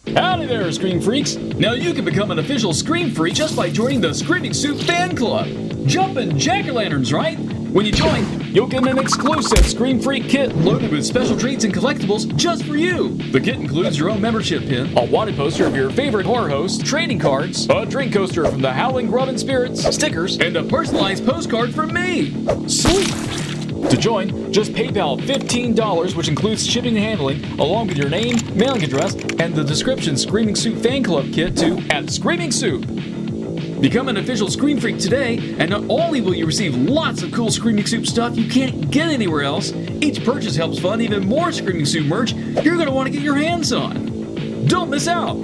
Howdy there, Scream Freaks! Now you can become an official Scream Freak just by joining the Screaming Soup Fan Club. Jumpin' jack-o'-lanterns, right? When you join, you'll get an exclusive Scream Freak kit loaded with special treats and collectibles just for you. The kit includes your own membership pin, a wanted poster of your favorite horror host, trading cards, a drink coaster from the Howling Grubbin' Spirits, stickers, and a personalized postcard from me. Sweet! To join, just PayPal $15, which includes shipping and handling, along with your name, mailing address, and the description Screaming Soup Fan Club kit to @ScreamingSoup. Become an official Scream Freak today, and not only will you receive lots of cool Screaming Soup stuff you can't get anywhere else, each purchase helps fund even more Screaming Soup merch you're going to want to get your hands on. Don't miss out!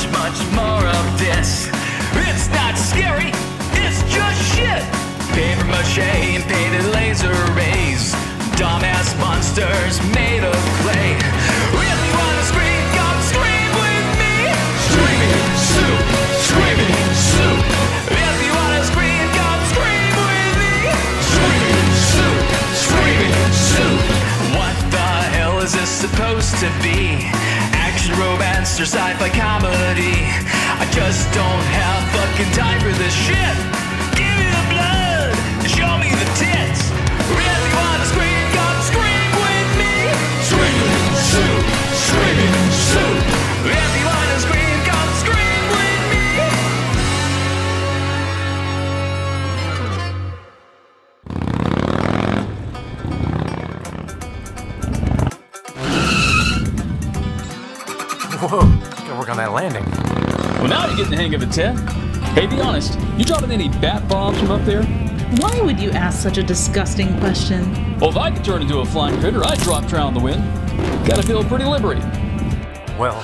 Much more of this. It's not scary, it's just shit. Paper mache and painted laser rays, dumbass monsters made of clay. If you wanna scream, come scream with me. Screaming Soup, Screaming Soup. If you wanna scream, come scream with me. Screaming Soup, Screaming Soup. What the hell is this supposed to be? Action, romance, or sci-fi comedy? I just don't have fucking time for this shit. Give me the blood, show me the tits. If you wanna scream, come scream with me. Screaming Soup, Screaming Soup. If you wanna scream, come scream with me. Whoa, gotta work on that landing. Well, now you're getting the hang of it, Ted. Hey, be honest, you dropping any bat bombs from up there? Why would you ask such a disgusting question? Well, if I could turn into a flying critter, I'd drop trout in the wind. Gotta feel pretty liberating. Well,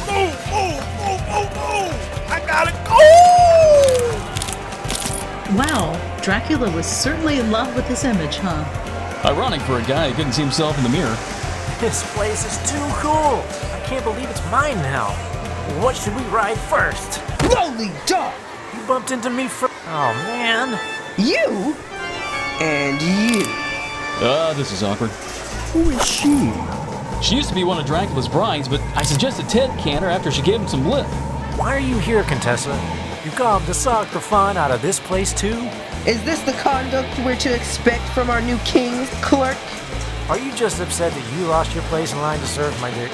Move! I gotta go! Wow, Dracula was certainly in love with his image, huh? Ironic for a guy who couldn't see himself in the mirror. this place is too cool. I can't believe it's mine now. What should we ride first? Lowly dog! You bumped into me first. Oh, man. You? And you. This is awkward. Who is she? She used to be one of Dracula's brides, but I suggested Ted can her after she gave him some lip. Why are you here, Contessa? You come to suck the fun out of this place, too? Is this the conduct we're to expect from our new king's clerk? Are you just upset that you lost your place in line to serve, my dear?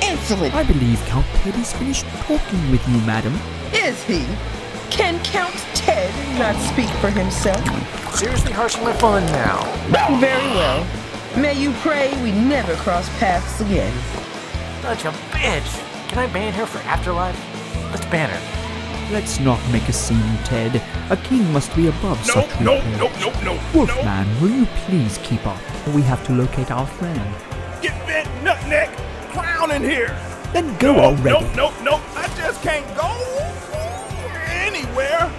Insolent! I believe Count Ted is finished talking with you, madam. Is he? Can Count Ted not speak for himself? Seriously harshing my fun now. Very well. May you pray we never cross paths again. Such a bitch. Can I ban her for afterlife? Let's ban her. Let's not make a scene, Ted. A king must be above such reproach. No. Wolfman, will you please keep up? We have to locate our friend. Get that nutneck clown in here. Then go already. No. I just can't go anywhere.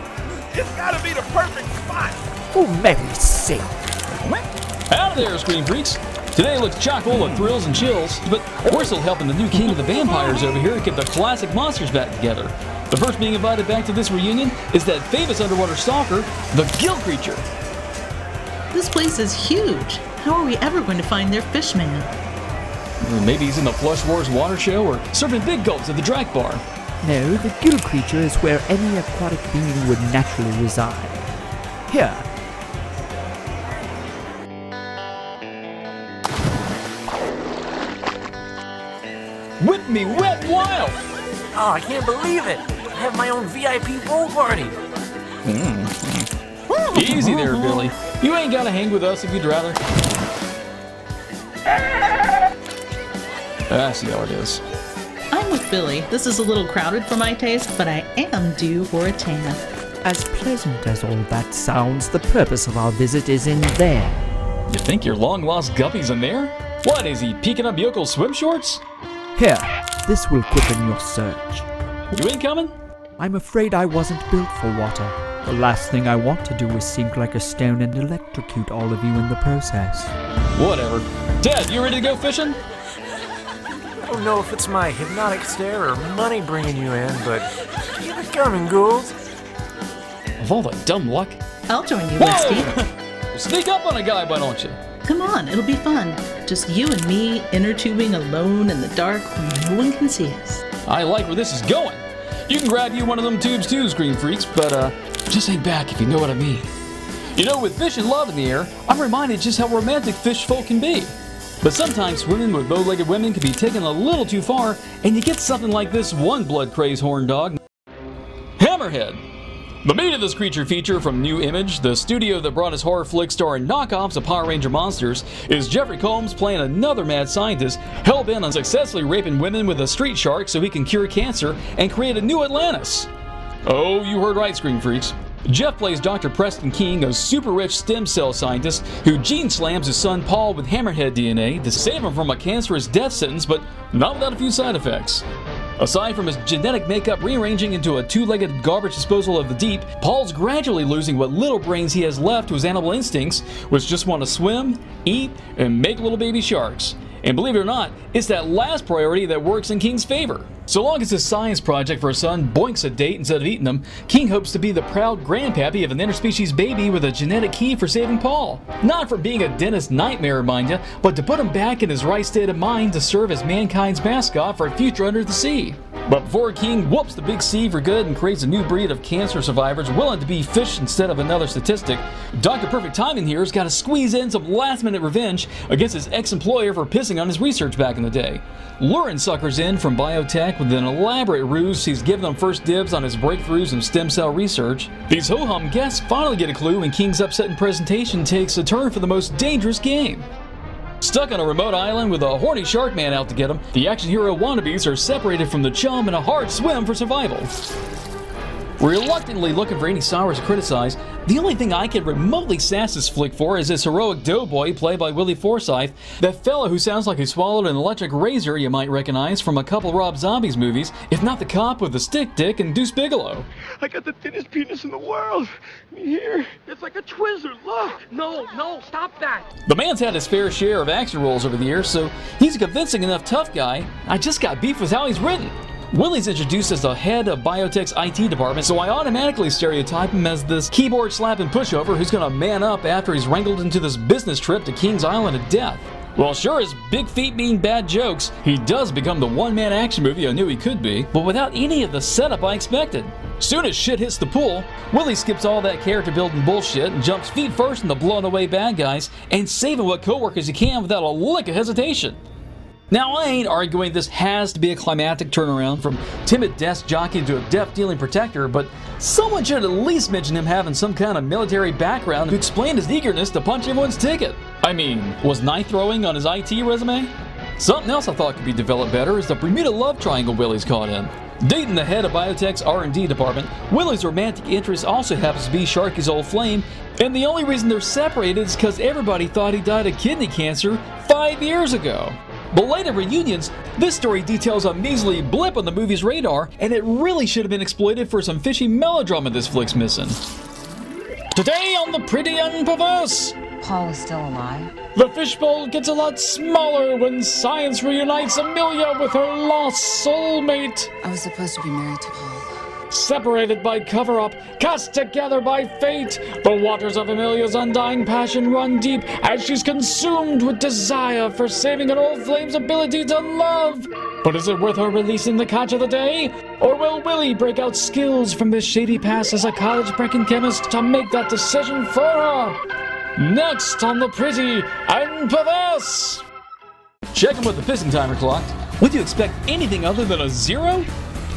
It's gotta be the perfect spot. For Mary's sake. Howdy there, Scream Freaks. Today looks chock full of thrills and chills, but we're still helping the new king of the vampires over here get the classic monsters back together. The first being invited back to this reunion is that famous underwater stalker, the Gill Critter. This place is huge. How are we ever going to find their fish man? Maybe he's in the Flush Wars water show or serving big gulps at the Drac Bar. No, the Gill Critter is where any aquatic being would naturally reside. Here. Whip me wet wild! Oh, I can't believe it. I have my own VIP pool party. Easy there, Billy. You ain't gotta hang with us if you'd rather. I see how it is. I'm with Billy. This is a little crowded for my taste, but I am due for a tan. As pleasant as all that sounds, the purpose of our visit is in there. You think your long-lost Guppy's in there? What, is he peeking up Yokel's swim shorts? Here, this will quicken your search. You ain't coming? I'm afraid I wasn't built for water. The last thing I want to do is sink like a stone and electrocute all of you in the process. Whatever. Dad, you ready to go fishing? I don't know if it's my hypnotic stare or money bringing you in, but keep it coming, ghouls. Of all the dumb luck. I'll join you, Misty. Sneak up on a guy, why don't you? Come on, it'll be fun. Just you and me inner tubing alone in the dark where no one can see us. I like where this is going. You can grab you one of them tubes too, Screen Freaks, but just hang back if you know what I mean. You know, with fish and love in the air, I'm reminded just how romantic fish folk can be. But sometimes swimming with bow-legged women can be taken a little too far, and you get something like this one blood-crazed horn dog, Hammerhead. The meat of this creature feature from New Image, the studio that brought us horror flicks starring knockoffs of Power Ranger monsters, is Jeffrey Combs playing another mad scientist hell-bent on successfully raping women with a street shark so he can cure cancer and create a new Atlantis. Oh, you heard right, Screen Freaks. Jeff plays Dr. Preston King, a super-rich stem cell scientist who gene slams his son Paul with Hammerhead DNA to save him from a cancerous death sentence, but not without a few side effects. Aside from his genetic makeup rearranging into a two-legged garbage disposal of the deep, Paul's gradually losing what little brains he has left to his animal instincts, which just want to swim, eat, and make little baby sharks. And believe it or not, it's that last priority that works in King's favor. So long as his science project for his son boinks a date instead of eating them, King hopes to be the proud grandpappy of an interspecies baby with a genetic key for saving Paul. Not for being a dentist nightmare, mind ya, but to put him back in his right state of mind to serve as mankind's mascot for a future under the sea. But before King whoops the big sea for good and creates a new breed of cancer survivors willing to be fish instead of another statistic, Dr. Perfect Timing here's got to squeeze in some last-minute revenge against his ex-employer for pissing on his research back in the day. Luring suckers in from biotech with an elaborate ruse he's given them first dibs on his breakthroughs in stem cell research. These ho-hum guests finally get a clue when King's upsetting presentation takes a turn for the most dangerous game. Stuck on a remote island with a horny Sharkman out to get him, the action hero wannabes are separated from the chum in a hard swim for survival. Reluctantly looking for any sours to criticize, the only thing I can remotely sass this flick for is this heroic doughboy played by Willie Forsythe, that fellow who sounds like he swallowed an electric razor you might recognize from a couple Rob Zombies movies, if not the cop with the stick dick and Deuce Bigelow. I got the thinnest penis in the world. Here, it's like a Twizzler. Look. No, stop that. The man's had his fair share of action roles over the years, so he's a convincing enough tough guy. I just got beef with how he's written. Willie's introduced as the head of biotech's IT department, so I automatically stereotype him as this keyboard-slapping pushover who's gonna man up after he's wrangled into this business trip to King's Island of Death. Well, sure as big feet mean bad jokes, he does become the one-man action movie I knew he could be, but without any of the setup I expected. Soon as shit hits the pool, Willie skips all that character-building bullshit and jumps feet first into blowing away bad guys and saving what coworkers he can without a lick of hesitation. Now, I ain't arguing this has to be a climactic turnaround from timid desk jockey to a death-dealing protector, but someone should at least mention him having some kind of military background to explain his eagerness to punch everyone's ticket. I mean, was knife throwing on his IT resume? Something else I thought could be developed better is the Bermuda love triangle Willie's caught in. Dating the head of biotech's R&D department, Willie's romantic interest also happens to be Sharky's old flame, and the only reason they're separated is because everybody thought he died of kidney cancer 5 years ago. Belated reunions, this story details a measly blip on the movie's radar, and it really should have been exploited for some fishy melodrama this flick's missing. Today on The Pretty and Perverse, Paul is still alive. the fishbowl gets a lot smaller when science reunites Amelia with her lost soulmate. I was supposed to be married to Paul. Separated by cover-up, cast together by fate, the waters of Amelia's undying passion run deep as she's consumed with desire for saving an old flame's ability to love. But is it worth her releasing the catch of the day? Or will Willie break out skills from his shady past as a college-breaking chemist to make that decision for her? Next on The Pretty and Perverse! Checking with the pissing timer clocked. Would you expect anything other than a 0?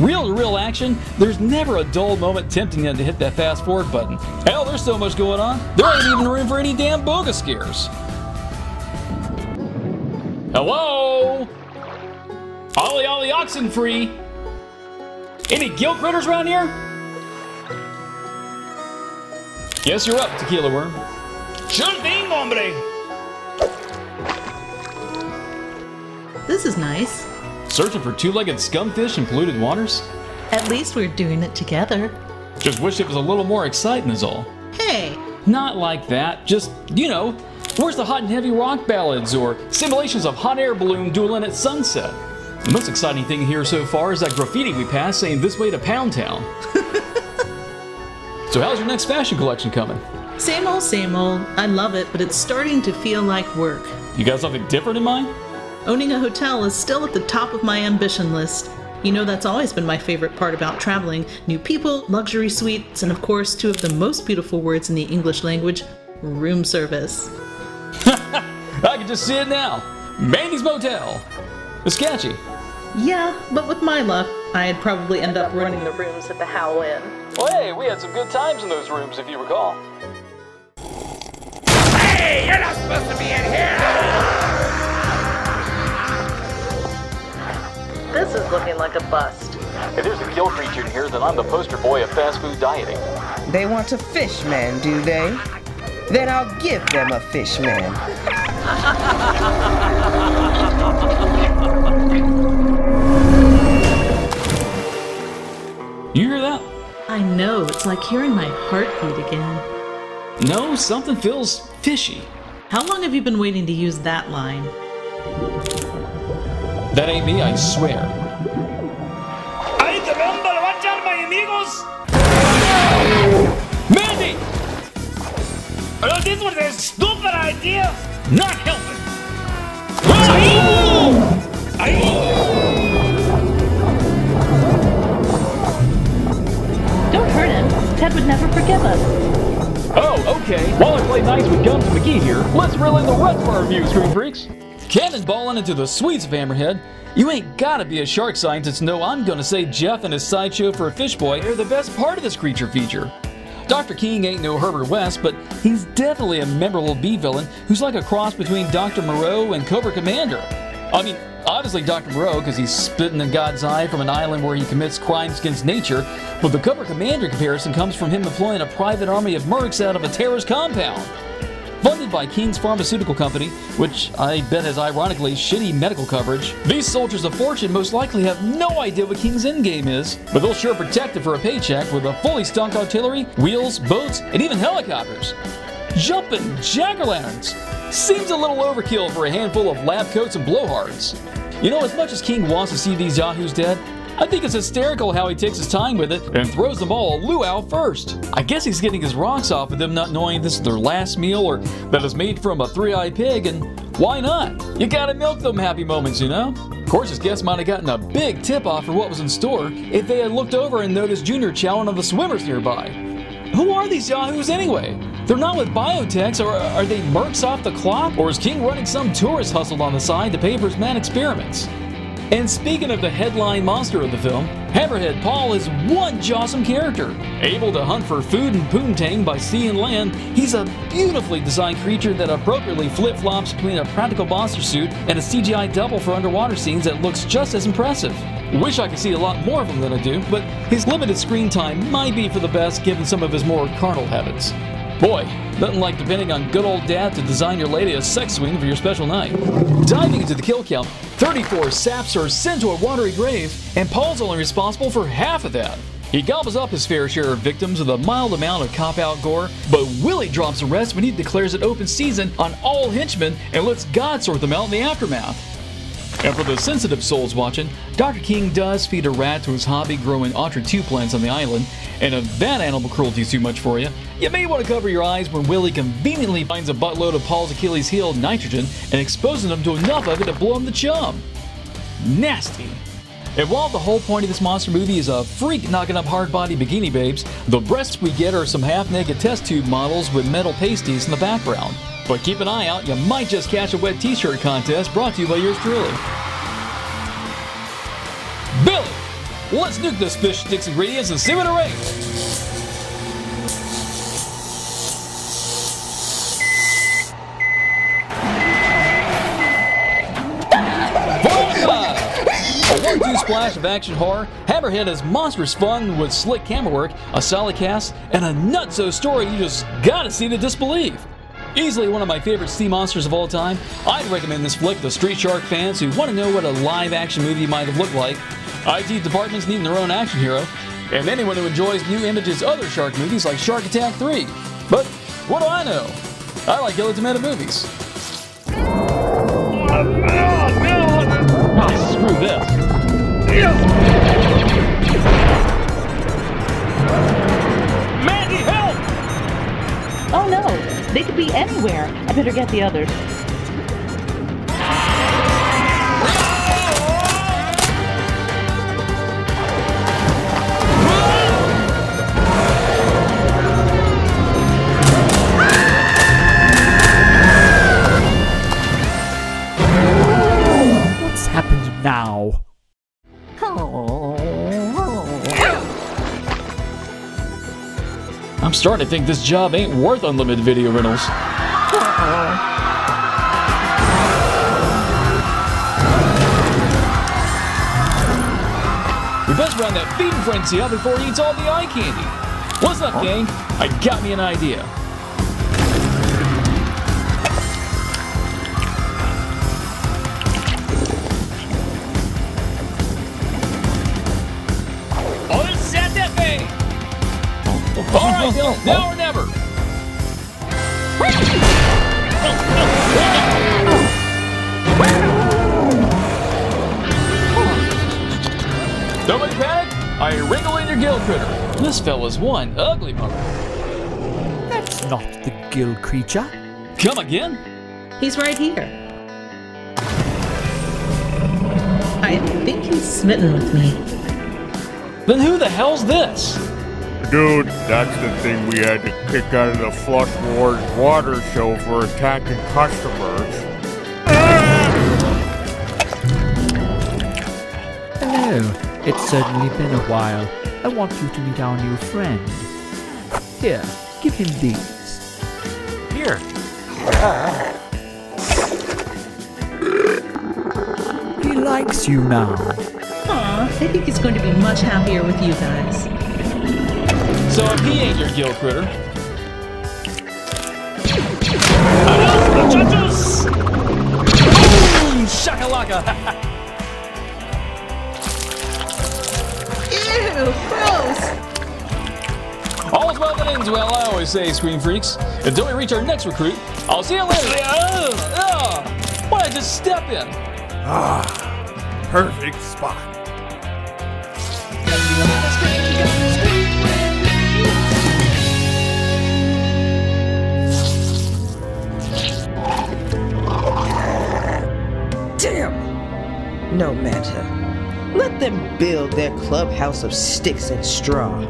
Reel-to-reel action, there's never a dull moment tempting them to hit that fast-forward button. Hell, there's so much going on, there ain't even room for any damn bogus scares. Hello? Ollie Ollie oxen free. Any Gill Critters around here? Guess you're up, Tequila Worm. Sure thing, hombre. This is nice. Searching for two-legged scumfish in polluted waters? At least we're doing it together. Just wish it was a little more exciting is all. Hey, Not like that, just, you know, where's the hot and heavy rock ballads or simulations of hot air balloon dueling at sunset? The most exciting thing here so far is that graffiti we passed saying this way to Pound Town. So how's your next fashion collection coming? same old, same old. I love it, but it's starting to feel like work. You got something different in mind? Owning a hotel is still at the top of my ambition list. You know, that's always been my favorite part about traveling. New people, luxury suites, and of course, two of the most beautiful words in the English language, room service. I can just see it now. Mandy's Motel. It's catchy. Yeah, but with my luck, I'd probably end up running the rooms at the Howl Inn. Well, hey, we had some good times in those rooms, if you recall. Hey, you're not supposed to be in here! This is looking like a bust. If there's a Gill Critter in here, then I'm the poster boy of fast food dieting. They want a fish man, do they? Then I'll give them a fish man. You hear that? I know, it's like hearing my heartbeat again. No, something feels fishy. How long have you been waiting to use that line? That ain't me, I swear. ¡Ay, te veo embarbachar, my amigos! Mandy! Oh, this was a stupid idea! Not helping! Don't hurt him. Ted would never forgive us. Oh, okay. While I play nice with Gums and McGee here, let's reel in the rest of our review, Screen Freaks. Cannonballing into the sweets of Hammerhead. You ain't gotta be a shark scientist to know I'm gonna say Jeff and his sideshow for a fish boy are the best part of this creature feature. Dr. King ain't no Herbert West, but he's definitely a memorable B-villain who's like a cross between Dr. Moreau and Cobra Commander. I mean, obviously Dr. Moreau because he's spitting in God's eye from an island where he commits crimes against nature, but the Cobra Commander comparison comes from him employing a private army of mercs out of a terrorist compound. Funded by King's Pharmaceutical Company, which I bet has ironically shitty medical coverage, these soldiers of fortune most likely have no idea what King's endgame is, but they'll sure protect it for a paycheck with a fully stocked artillery, wheels, boats, and even helicopters. Jumping jack-o'-lanterns! Seems a little overkill for a handful of lab coats and blowhards. You know, as much as King wants to see these yahoos dead, I think it's hysterical how he takes his time with it and throws them all a luau first. I guess he's getting his rocks off with them not knowing this is their last meal or that it's made from a three-eyed pig, and why not? You gotta milk them happy moments, you know? Of course, his guests might have gotten a big tip-off for what was in store if they had looked over and noticed Junior chowing on the swimmers nearby. Who are these yahoos anyway? They're not with biotechs, or are they mercs off the clock? Or is King running some tourist hustle on the side to pay for his mad experiments? And speaking of the headline monster of the film, Hammerhead Paul is one jawsome character. Able to hunt for food and poontang by sea and land, he's a beautifully designed creature that appropriately flip-flops between a practical monster suit and a CGI double for underwater scenes that looks just as impressive. Wish I could see a lot more of him than I do, but his limited screen time might be for the best given some of his more carnal habits. Boy, nothing like depending on good old dad to design your lady a sex swing for your special night. Diving into the kill count, 34 saps are sent to a watery grave, and Paul's only responsible for half of that. He gobbles up his fair share of victims with a mild amount of cop-out gore, but Willie drops the rest when he declares it open season on all henchmen and lets God sort them out in the aftermath. And for the sensitive souls watching, Dr. King does feed a rat to his hobby growing Entre-2 plants on the island, and if that animal cruelty is too much for you, you may want to cover your eyes when Willie conveniently finds a buttload of Paul's Achilles heel nitrogen and exposes him to enough of it to blow him the chum. Nasty. And while the whole point of this monster movie is a freak knocking up hard-body bikini babes, the breasts we get are some half-naked test tube models with metal pasties in the background. But keep an eye out, you might just catch a wet t-shirt contest brought to you by yours truly. Billy, let's nuke this fish sticks ingredients and see what it rates. A 1-2 splash of action horror, Hammerhead is monstrous fun with slick camera work, a solid cast, and a nutso story you just gotta see to disbelieve. Easily one of my favorite sea monsters of all time, I'd recommend this flick to Street Shark fans who want to know what a live-action movie might have looked like. IT departments needing their own action hero. and anyone who enjoys New Image's other shark movies like Shark Attack 3. But what do I know? I like illegitimate movies. Ah, screw this. Mandy, help! Oh no, they could be anywhere. I better get the others. What's happened now? I'm starting to think this job ain't worth unlimited video rentals. We best round that feeding frenzy up before he eats all the eye candy. What's up, gang? I got me an idea. Alright, Gill, now or never! Nobody panic! I wrinkle in your Gill Critter. This fella's one ugly mother. That's not the Gill Creature. Come again? He's right here. I think he's smitten with me. Then who the hell's this? Dude, that's the thing we had to kick out of the Flush Wars water show for attacking customers. Hello. It's certainly been a while. I want you to meet our new friend. Here, give him these. Here. He likes you now. Aw, I think he's going to be much happier with you guys. So if he ain't your Gill Critter... Boom! Shakalaka! Ew, gross! All's well that ends well, I always say, Screen Freaks. Until we reach our next recruit, I'll see you later. Why'd I just step in? Ah, perfect spot. Damn! No matter. Let them build their clubhouse of sticks and straw.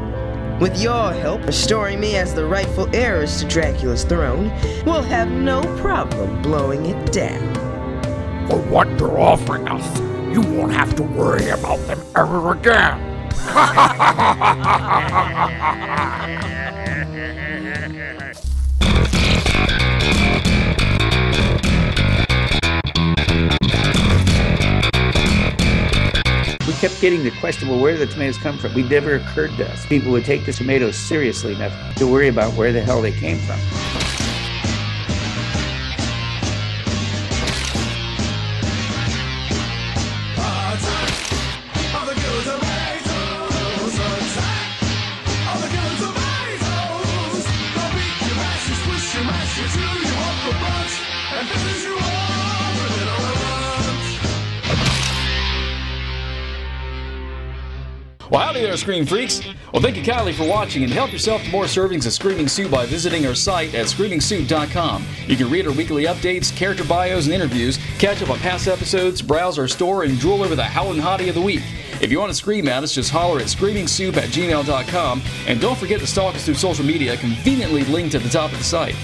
With your help restoring me as the rightful heiress to Dracula's throne, we'll have no problem blowing it down. For what they're offering us, you won't have to worry about them ever again. We kept getting the question, well, where do the tomatoes come from? It never occurred to us. People would take the tomatoes seriously enough to worry about where the hell they came from. Well, howdy there, Scream Freaks. Well, thank you kindly for watching, and help yourself to more servings of Screaming Soup by visiting our site at screamingsoup.com. You can read our weekly updates, character bios, and interviews, catch up on past episodes, browse our store, and drool over the Howlin' Hottie of the Week. If you want to scream at us, just holler at screamingsoup@gmail.com, and don't forget to stalk us through social media, conveniently linked at the top of the site.